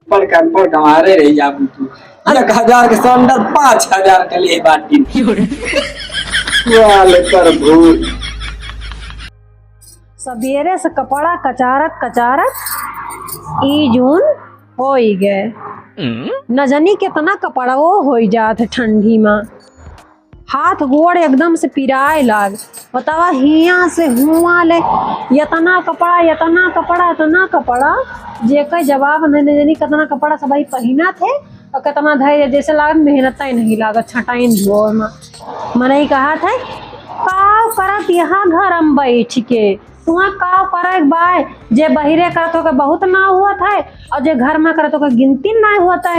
पर कमारे रही जाबू तू 1,000 के संडल 5,000 के लिए बाटी वाले कर भूल सबेरे से कपड़ा कचारत कचारत ई जून हो ही गए। न जानी कितना कपड़ा वो हो जात है ठंडी में। हाथ गोड़ एकदम से पिराए लाग। बतावा हिया से हुआ ले इतना कपड़ा जेकर जवाब नहीं जानी कितना कपड़ा सब पहना थे और कितना धैर्य जैसे लागत मेहनत ही नहीं लागत छटाइन धो में। मैंने ही कहा था का करत यहाँ घर हम बैठ के तुआ का करे बाय जे बहिरे करत हो के बहुत ना हुआ था और जे घर में करत हो के गिनती ना हुआ था।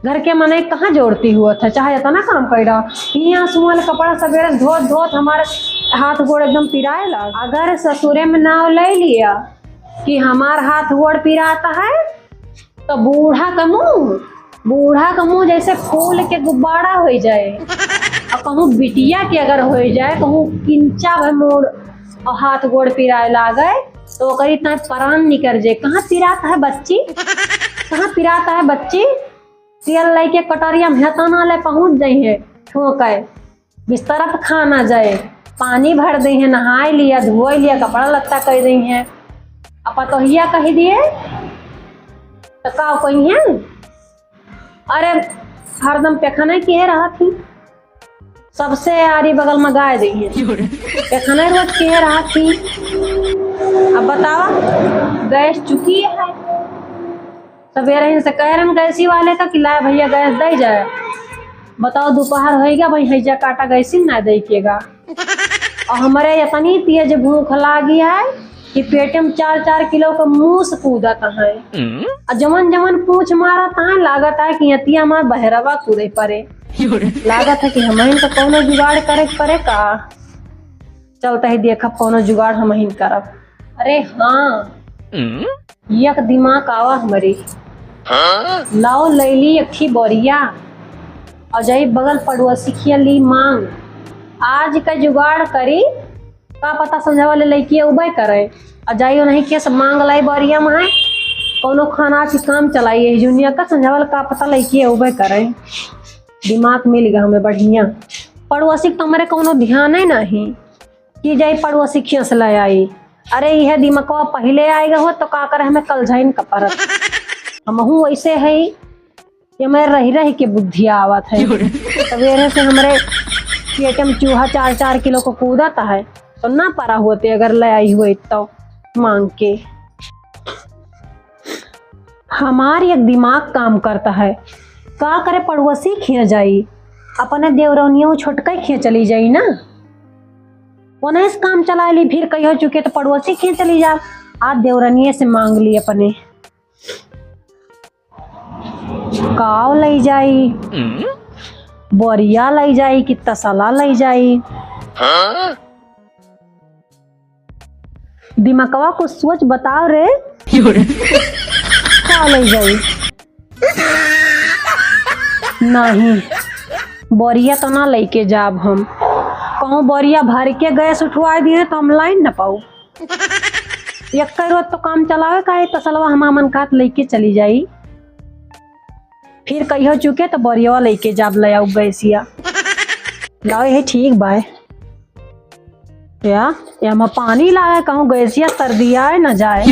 घर के मने कहाँ जोड़ती हुआ था चाहे इतना काम कर रहा यहाँ सुमल कपड़ा सवेरे धोत धोत हमारे हाथ गोड़ एकदम पिराए लग। अगर ससुरे में नाव ले लिया कि हमार हाथ गोड़ पिराता है तो बूढ़ा का मुंह जैसे फूल के गुब्बारा हो जाए और कहूँ बिटिया के अगर हो जाए कहूँ किंचा भर मोड़ और हाथ गोड़ पिराए लागे तो करी इतना प्राण निकल जाए। कहाँ पिराता है बच्ची तेल लाई के कटोरिया में हेतना ले पहुंच जाई है ठोके बिस्तर पर खाना जाए पानी भर दी है नहाए लिया धोए लिया कपड़ा लत्ता कर दी है अपा तो हिया कही दिए तो का कही है अरे हरदम पेखने किए रहा थी सबसे आरी बगल में गाय दी है पेखने रोज किए रहा थी। अब बतावा गैस चुकी है सवेरे से कह रहे गैसी वाले का किलाया भैया गैस दे जाए। बताओ दोपहर होएगा भाई हैजा काटा गैसी ना देखेगा और हमारे इतनी तेज भूख लागी है कि पेट में 4-4 किलो का मूस कूदता है और जमन पूछ मारता है लागत है कि यतिया हमार बहरवा कूदे पड़े लागत है कि हमें तो कोनो जुगाड़ करे पड़े का चलता है देखा कोनो जुगाड़ हम ही करब। अरे हाँ यक दिमाग आवा हमारी लाओ लैली अखी बोरिया और जाई बगल पड़ोसी खिया ली मांग आज का जुगाड़ करी का पता समझा वाले लड़की उबे करे और जाइयो नहीं के सब मांग लाई बोरिया में है कोनो खाना की काम चलाइए जूनिया का समझा वाला का पता लड़की उबे करे दिमाग मिल गया हमें बढ़िया। पड़ोसी तो हमारे कोनो ध्यान है नहीं कि जाई पड़ोसी खियस ले आई। अरे यह दिमाग पहले आएगा हो तो का करे हमें कल जाइन का परत हमहू ऐसे है कि मैं रही के बुद्धि आवत है सवेरे से हमारे पेट में चूहा 4-4 किलो को कूदाता है तो ना परा होते अगर ले आई हुई तो मांग के। हमारी एक दिमाग काम करता है का करे पड़ोसी खिया जाई अपने देवरनियों छोटका खिया चली जाई ना उन्हें इस काम चला ली फिर कही हो चुके तो पड़ोसी खिया चली जा आज देवरनिये से मांग ली अपने काव लाई जाई बोरिया लाई जाई कि तसला लाई जाई दिमागवा को सोच बताओ रे का लाई जाई नहीं बोरिया तो ना लेके जाब हम कहूँ बोरिया भर के गैस उठवा दिए तो हम लाइन न पाऊ एक रोज तो काम चलावे का तसलवा हम मन का लेके चली जाई फिर कही हो चुके तो बोरिया लेके जाब ले आओ गैसिया लाओ ये ठीक बाय या हम पानी लाए कहूँ गैसिया सर्दिया है न जाए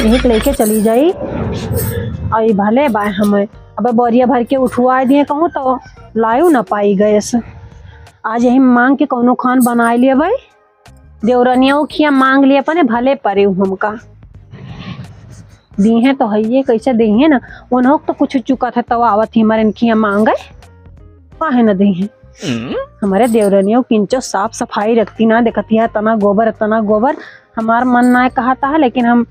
एक लेके चली जाई आई भले बाय हमें अब बोरिया भर के उठवा दिए कहूँ तो लायू ना पाई गैस आज यही मांग के कोनो खान बनाए लिए भाई देवरनिया खिया मांग लिए अपने भले परे हमका दी है तो है कैसे दी है ना उन्हों तो कुछ चुका था तो आवत ही हमारे खिया मांगे काहे न दी है हमारे देवरनियों किंचो साफ सफाई रखती ना देखती है तना गोबर हमार मन ना कहता है लेकिन हम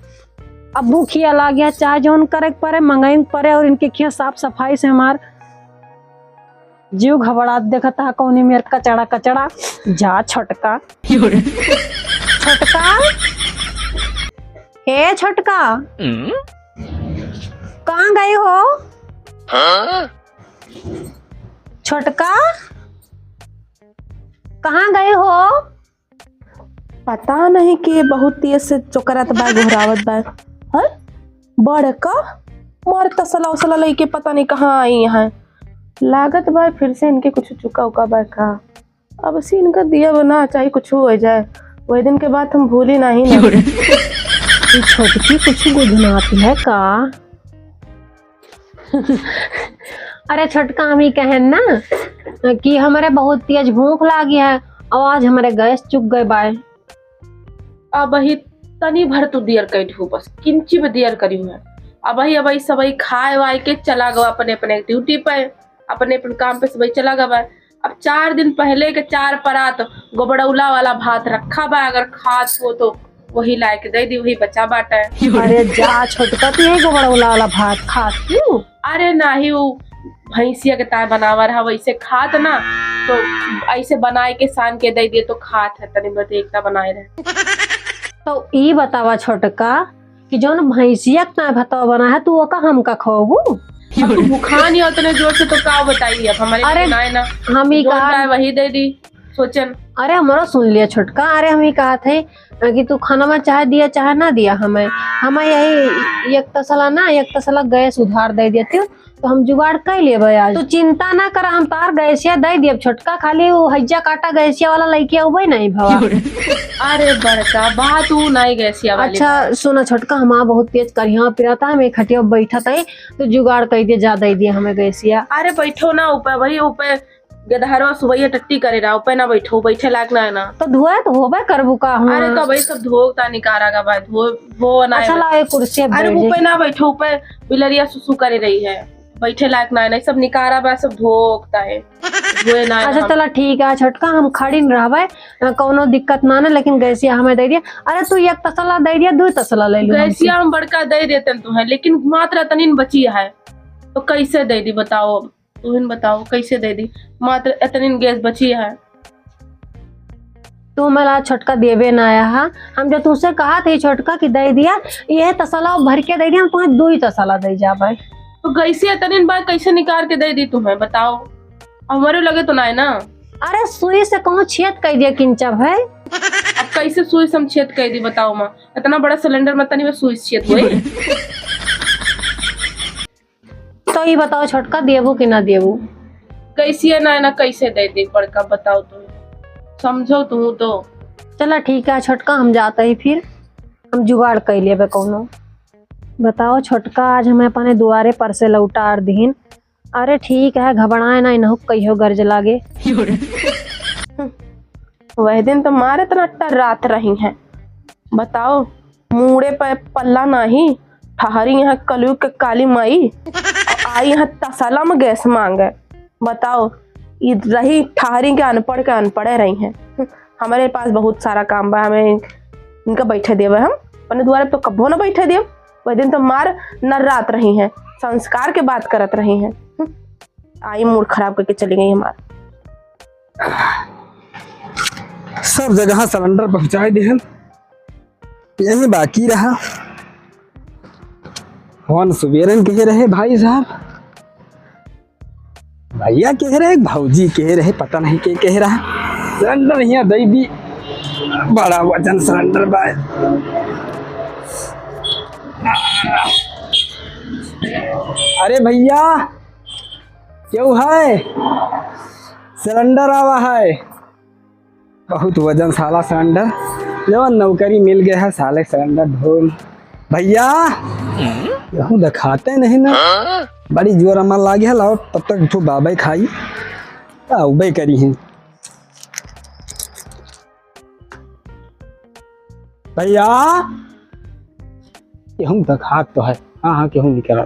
अबू खिया ला गया चाहे जो उन करे परे मंगाई परे और इनके खिया साफ सफाई से हमार जीव घबरा देखता है कौन मेरे कचड़ा जा छोटका हे छोटका कहाँ गए हो छोटका कहाँ गए हो पता नहीं कि बहुत तेज से चोकरत बा घुरावत बा बड़का मार तसला उसला लेके पता नहीं कहाँ आई है। लागत बा फिर से इनके कुछ चुका उका बा का। अब से इनका दिया बना चाहे कुछ हो जाए, वही दिन के बाद हम भूली नहीं ना। ये छोटकी कुछ गुदनाती है का। अरे छोटका हम ही कहन ना कि हमारे बहुत तेज भूख लागी है और आज हमारे गैस चुक गए बाय। अब ही तनी भर तू दियर कर हूँ, बस किंची में दियर करी है। अब ही सब खाए वाए के चला गया अपने अपने ड्यूटी पे, अपने अपने काम पे सब चला गया। अब 4 दिन पहले के 4 परात गोबड़ौला वाला भात रखा बा, अगर खास हो तो वही ला के दे दी, वही बचा बाटा है। अरे जा छोटका तू यही गोबड़ौला वाला भात खात क्यों? अरे नाही वो भैंसिया के ताय बनावा रहा वैसे खात ना, तो ऐसे बनाए के सान के दे दिए तो खात है। तनी बते एकता बनाए रहे। तो ई बतावा छोटका कि जौन भैंसिया का भातवा बना है तू ओका हमका खाबू? भूखा नहीं उतने जोर से तो का बताइए अब हमारे अरे बनाए ना, हम ही जो कहा है वही दे दी सोचन। अरे हमारा सुन लिया छोटका। अरे हम ही कहा थे कि तू खाना में चाहे दिया चाहे ना दिया, हमें यही एक तसला गैस उधार दे देती तो हम जुगाड़ कर लेबे आज। तू चिंता ना कर, हम तार गैसिया दे दिए छोटका, खाली वो हज्जा काटा गैसिया वाला लइके उबे नहीं भवा। अरे बड़का बात ऊ नहीं गैसिया वाली। अच्छा सुना छोटका, हम बहुत तेज करिया पिराता है, मैं खटिया बैठा था तो जुगाड़ कर दिए, ज्यादा ही दिया हमें गैसिया। अरे बैठो ना ऊपर, वही ऊपर गदहरवा सुबह टट्टी करे रहा, ऊपर ना बैठो, बैठे लायक ना है ना। तो धोए तो होबे करबू का हुआ। अरे तो भाई सब धोता निकारा का बात धो ना। अच्छा ला एक कुर्सी। अरे ऊपर ना बैठो, ऊपर बिलरिया सुसु करे रही है, बैठे लायक ना है ना, सब निकारा बा सब धोता है, धोए ना। अच्छा चला ठीक है छोटका, हम खड़ी न रहबे, कोनो दिक्कत ना, लेकिन गैसिया हमें दे दिया। अरे तू एक तसला दे दिया, 2 तसला ले लो। गैसिया हम बड़का दे देते तो है, लेकिन मात्र तनीन बची है तो कैसे दे दी बताओ, तुम बताओ कैसे दे दी, मात्र इतनी गैस बची है। तू मेरा छोटका देवे ना आया है, हम जो तुझसे कहा थे छोटका कि दे दिया, यह तसला भर के दे दिया, तुम्हें 2 ही तसला दे जा भाई। तो गैसी इतनी बार कैसे निकाल के दे दी तुम्हें बताओ, हमारे लगे तो ना है ना। अरे सुई से कहूँ छेद कर दिया किंचा भाई। अब कैसे सुई से हम छेद कर दी बताओ माँ, इतना बड़ा सिलेंडर में तनी में सुई छेद हुई। तो ये बताओ छोटका देबू कि ना देबू? कैसी ना ना कैसे दे दी बड़का बताओ, तुम समझो तुम तो। चला ठीक है छोटका, हम जाते ही फिर हम जुगाड़ कर लेबे कोनो। बताओ छोटका, आज हमें अपने दुआरे पर से लौटार दीन। अरे ठीक है, घबराए ना, इनहु कहियो गर्ज लागे। वह दिन तो मारे इतना रात रही हैं बताओ, मुड़े पे पल्ला नहीं, ठहरी यहाँ कलयुग के काली माई, आई यहाँ तसला में गैस मांगे। बताओ रही ठहरी के अनपढ़े रही हैं। हमारे पास बहुत सारा काम बा, हमें इनका बैठे देवे, हम अपने द्वारे तो कब्बो ना बैठे देव। वह दिन तो मार न रात रही हैं, संस्कार के बात करत रही हैं। आई मूड खराब करके चली गई हमारा। सब जगह सिलेंडर पहुंचाए दिहन, यही बाकी रहा। कौन सुबेरन कह रहे भाई साहब, भैया कह रहे, भाऊजी कह रहे, पता नहीं क्या कह रहा। सिलेंडर यहाँ दे दी, बड़ा वजन सिलेंडर बा। अरे भैया क्यों है, सिलेंडर आवा है, बहुत वजन साला सिलेंडर, जब नौकरी मिल गया है साले सिलेंडर ढोल। भैया यहूँ दिखाते नहीं ना, बड़ी जोर अमल लागे है, लाओ तब तक तो बाबा खाई उबे करी है। भैया केहूँ दिखात तो है, हाँ हाँ केहूँ निकल है।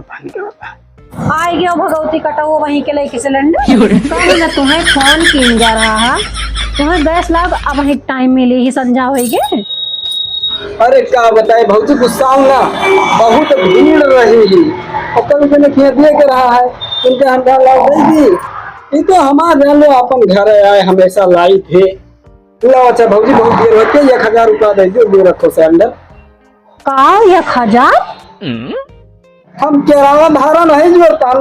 आई गयो भगवती कटाओ वहीं के लिए सिलेंडर। कौन ना तुम्हें फोन किन जा रहा है, तुम्हें गैस लाग, अब वही टाइम मिले ही संजा होगी। अरे क्या बताए बहुत गुस्सा हूँ ना, बहुत भीड़ रही, अपन के खेतने के रहा है, उनके हम देगी, ये तो हमारे लो अपन घर आए हमेशा लाई थे। लो अच्छा भौजी बहुत देर होती है, 1000 रुपया दे दो रखो सिलेंडर। का 1000? हम किराया भाड़ा नहीं जोड़ता,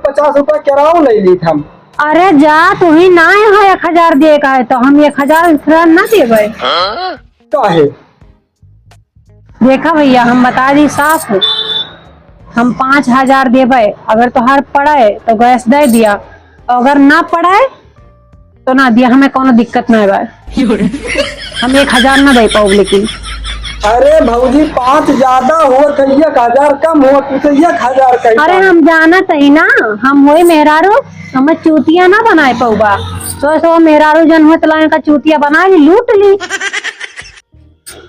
50 रुपया किराया नहीं ली हम। अरे जा तू ही ना यहाँ 1000 दे का है, तो हम 1000 फिर ना देवे काहे? देखा भैया, हम बता दी साफ, हम 5,000 देवे, अगर तोहार पड़े तो गैस दे दिया, अगर ना पड़े तो ना दिया, हमें कोनो दिक्कत नहीं बा। हम 1,000 ना दे पाओ लेकिन। अरे भौजी 5 ज्यादा हुआ तो 1,000 कम हुआ तो 1,000 का अरे हम जाना तही ना, हम वही मेहरारू, हमें चूतिया ना बनाए पौबा, तो मेहरारू जन हो तलान का चूतिया बना ली, लूट ली।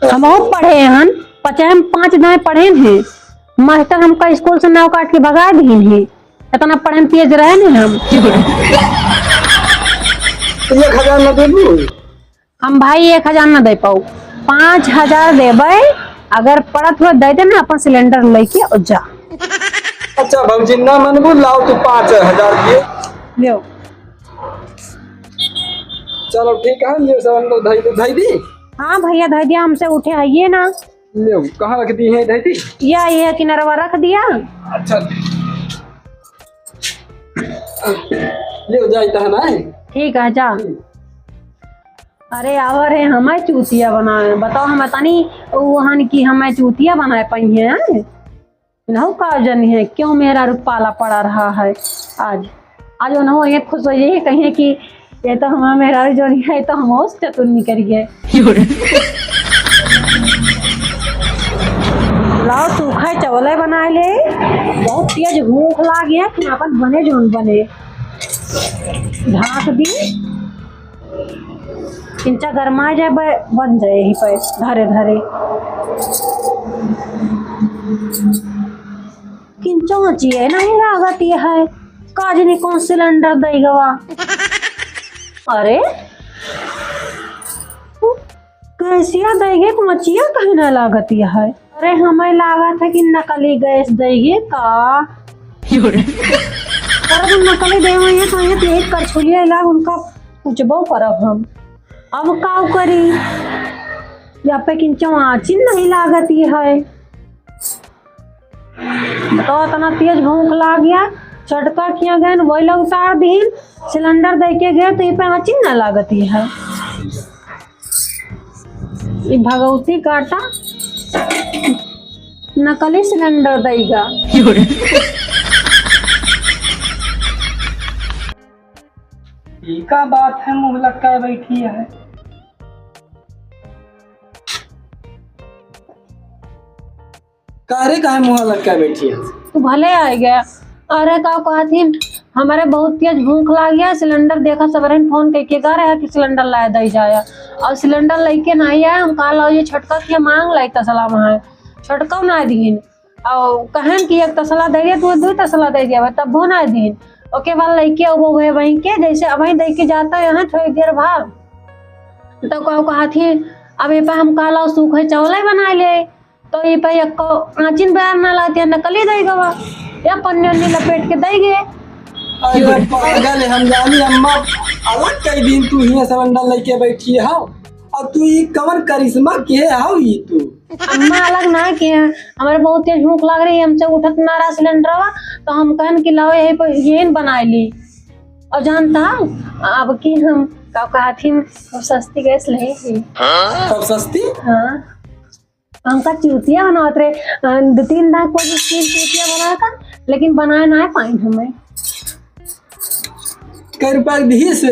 हम बहुत पढ़े हन, 5 दाएं पढ़े हैं, मास्टर हमका स्कूल से नाव काट के भगा दी है, इतना पढ़े तेज रहे नहीं हम। 1,000 न देबू? हम भाई 1,000 न दे पाऊ, 5,000 देवे, अगर पड़त हुआ दे देना, अपन सिलेंडर लेके और जा। अच्छा भौजी ना मनबू, लाओ तू 5,000 दिए। लियो। चलो ठीक है, ये सिलेंडर धई दी। हाँ भैया धै दिया, हमसे उठे आइए ना। ले कहाँ रख दी है धई दी? ये किनारवा रख दिया। अच्छा ले जाता है ना। ठीक है जा। अरे आवर है हमें चूतिया बनाए, बताओ हमें तनी वहां की हमें चूतिया बनाए पाई है ना, का जन है क्यों मेरा रुपाला पड़ा रहा है। आज आज ना ये खुश हो जाइए, कहिए कि ये तो हमारा मेरा जो नहीं है, तो हम उस चतुर्नी करिए। लाओ सूखा चावल बनाए ले, बहुत तेज भूख लाग गया, अपन बने जोन बने, ढाक दी, किंचा गरमा जाए बन जाए यही पे धरे धरे। किंचा चाहिए नहीं लागत ये है, काज नहीं कौन सिलेंडर देगा। अरे कैसिया देगे मचिया कहीं ना लागत ये है। अरे हमें लागत है कि नकली गैस देगे का, अरे नकली देवे तो ये कर छोड़िए लाग उनका पूछबो करब हम। अब का करी, या पे किंचो आँची नहीं लागत ये है, तो इतना तेज भूख लाग गया, चटका किया गए वही लोग उतार दीन, सिलेंडर दे के गए तो ये पे आँची न लागत ये है। ये भगवती काटा नकली सिलेंडर देगा। का बात है, मुंह लटकाए बैठी है। कारे काहे मुंह लटकाए बैठी है? तू भले आ गया। अरे का कहथिन हमारे बहुत तेज भूख लाग गया, सिलेंडर देखा सबरन फोन करके कह रहा है कि सिलेंडर लाए दे जाया, और सिलेंडर लेके नहीं आया। हम कहा लो ये छटका के मांग लाई तसला वहाँ छटका ना दीन, और कहन कि एक तसला दे दिया, तू 2 तसला दे दिया, तब वो ना दीन। ओके बाद लेके वो वहीं के जैसे अब दे के जाता है यहाँ थोड़ी देर भाग, तो कहा थी अब ये पे हम कहा लो सूखे चावल बना ले, तो ये पे एक आँचिन बैर ना लाती है, नकली देगा या पन्नी उन्नी लपेट के देंगे। अरे पागल है, हम जानी अम्मा अलग कई दिन तू ही सिलेंडर लेके बैठी है, और तू ये कमर करिश्मा के हाउ ये तू? अम्मा अलग ना के, हमारे बहुत तेज भूख लग रही है, हमसे उठत ना रहा सिलेंडरवा, तो हम कहन कि लाओ यही पर यही बना ली। और जानता अब की हम कहा थी सस्ती गैस ले सब सस्ती। हाँ हमका चूतिया बनाते रहे, 2-3 लाख को चूतिया बना था, लेकिन बनाए ना पाए हमें। कई रुपया दी से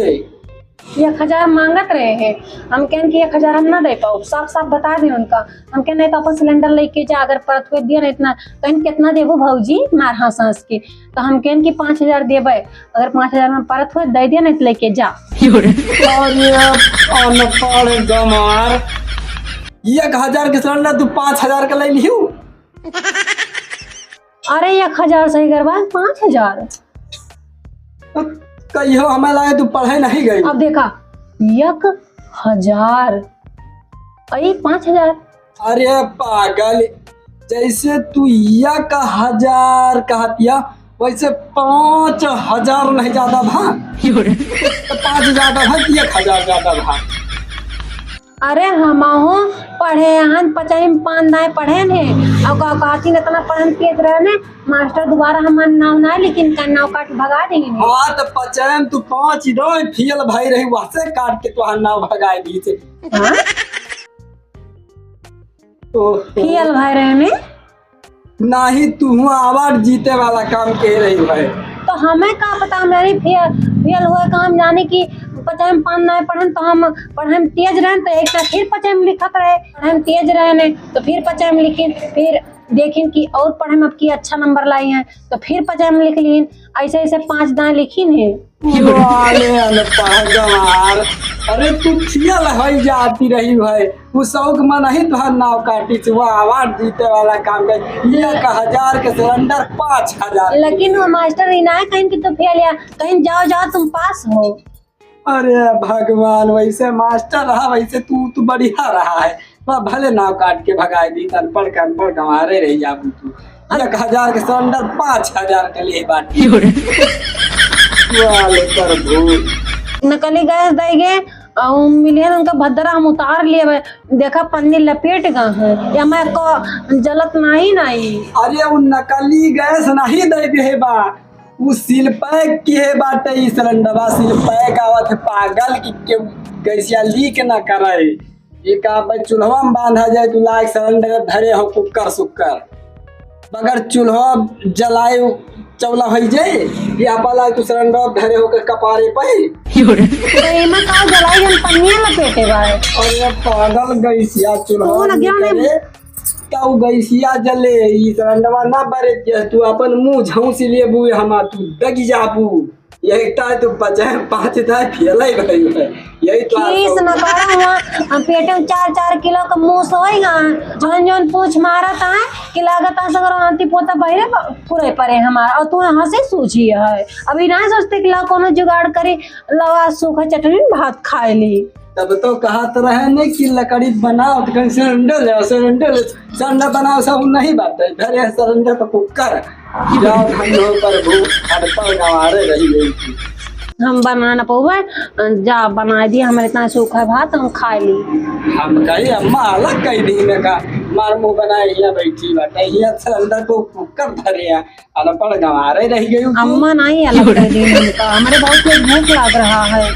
1,000 मांगत रहे हैं, हम कहन कि 1,000 हम ना दे पाओ, साफ साफ बता दें उनका। हम कहन नहीं तो अपन सिलेंडर लेके जा, अगर परत हुए दिया ना इतना, कहन कितना देबो भौजी मार हाँ सांस के, तो हम कहन कि 5,000 देवे, अगर 5,000 में परत हुए दे दिया नहीं तो लेके जा। अनपढ़ गमार, 1,000 के सिलेंडर तू 5,000 का ले लियो। अरे 1,000 सही करवा 5,000, कहियो हमें लगे तू पढ़े नहीं गई। अब देखा 1,000 अरे 5,000। अरे पागल, जैसे तू 1,000 कहतिया वैसे 5,000 नहीं ज्यादा भा, तो 5 ज्यादा भा, 1,000 ज्यादा भा। अरे हम पढ़े हन 5 दाएं पढ़े ने, और कहती इतना पढ़न तेज रहे ने, मास्टर दोबारा हमार नाव ना लेकिन का नाव काट भगा देंगे। हाँ तो पचैन तू 5 दो फियल भाई रही, वहां से काट के तो नाव भगाए दी थे। हाँ? तो फियल भाई रहे ने नाही तू अवार्ड जीते वाला काम कह रही है। तो हमें का पता, मेरी फेल हुए काम जाने की पचे में पान नहीं पढ़न, तो हम पढ़े में तेज रहे तो एक फिर पचे में लिखत रहे, पढ़े में तेज रहे ने तो फिर पचे में लिखिन, फिर देखिन कि और पढ़े में अब की अच्छा नंबर लाई हैं तो फिर पचे में लिख लीन, ऐसे ऐसे 5 दाएं लिखिन है। वाले अनपढ़ गंवार, अरे तू खेल है जाती रही है, वो शौक मन ही तुहर नाव काटी से वो अवार्ड जीते वाला काम कर 1000 के सिलेंडर 5000। लेकिन वो मास्टर इनाय कहीं कि तो फेल या कहीं जाओ जाओ तुम पास हो। अरे भगवान, वैसे मास्टर रहा वैसे तू बढ़िया रहा है, वह भले नाव काट के भगाए दी, अनपढ़ के अनपढ़ गंवारे रही जाबू तू। 1000 के सिलेंडर 5000 के लिए बाटी वाले प्रभु। नकली गैस देंगे और मिलियन उनका भद्रा हम उतार लिए, देखा पन्नी लपेट गए हैं या मैं को जलत नहीं। अरे वो नकली गैस नहीं दे दे बा, वो सील पैक किए बाटे ई सिलेंडरवा, सील पैक आवत है पागल की के गैसिया लीक ना करे। ये का भाई चूल्हा में बांधा जाए तो लाइक सिलेंडर धरे हो कुकर सुकर, मगर चूल्हा जलाए चौला हो जाए या पला तो सिलेंडर धरे हो के कपारे पे तो इमा का जलाई जन पन्नियां लपेटे गए। अरे पागल गैसिया चूल्हा लग गया करे तो गैसिया जले ई सिलेंडरवा ना बरे तू अपन मुंह झौसी ले बुए हमा तू दगी जाबू। यही तो 5 था फेल ही भाई है, यही तो खीस न करा हुआ पेटे में 4-4 किलो का मुंह सोएगा, जौन जौन पूछ मारत है कि लागत सगर आंटी पोता बहरे पूरे परे हमारा, और तू हंसे सूझी है। अभी ना सोचते कि ला कोनो जुगाड़ करी, लवा सूखा चटनी भात खाए ली। तब तो कहा तो रहे ने कि लकड़ी बनाओ तो कहीं सिलेंडर बनाओ, सब नहीं बात है धरे सिलेंडर पर कुकर जाओ धन्य हो पर भू अनपढ़ गंवारे रही गई। हम बनाना पौवे जा बना दिया, हमारे इतना सूखा भात हम खा ली। हम कही अम्मा अलग कही दी में का मार मुंह बनाए यहाँ बैठी बाटे यहाँ सिलेंडर को कुकर धरे अनपढ़ गंवारे रह गई। अम्मा नहीं अलग कर दी, हमारे बहुत भूख लग रहा है।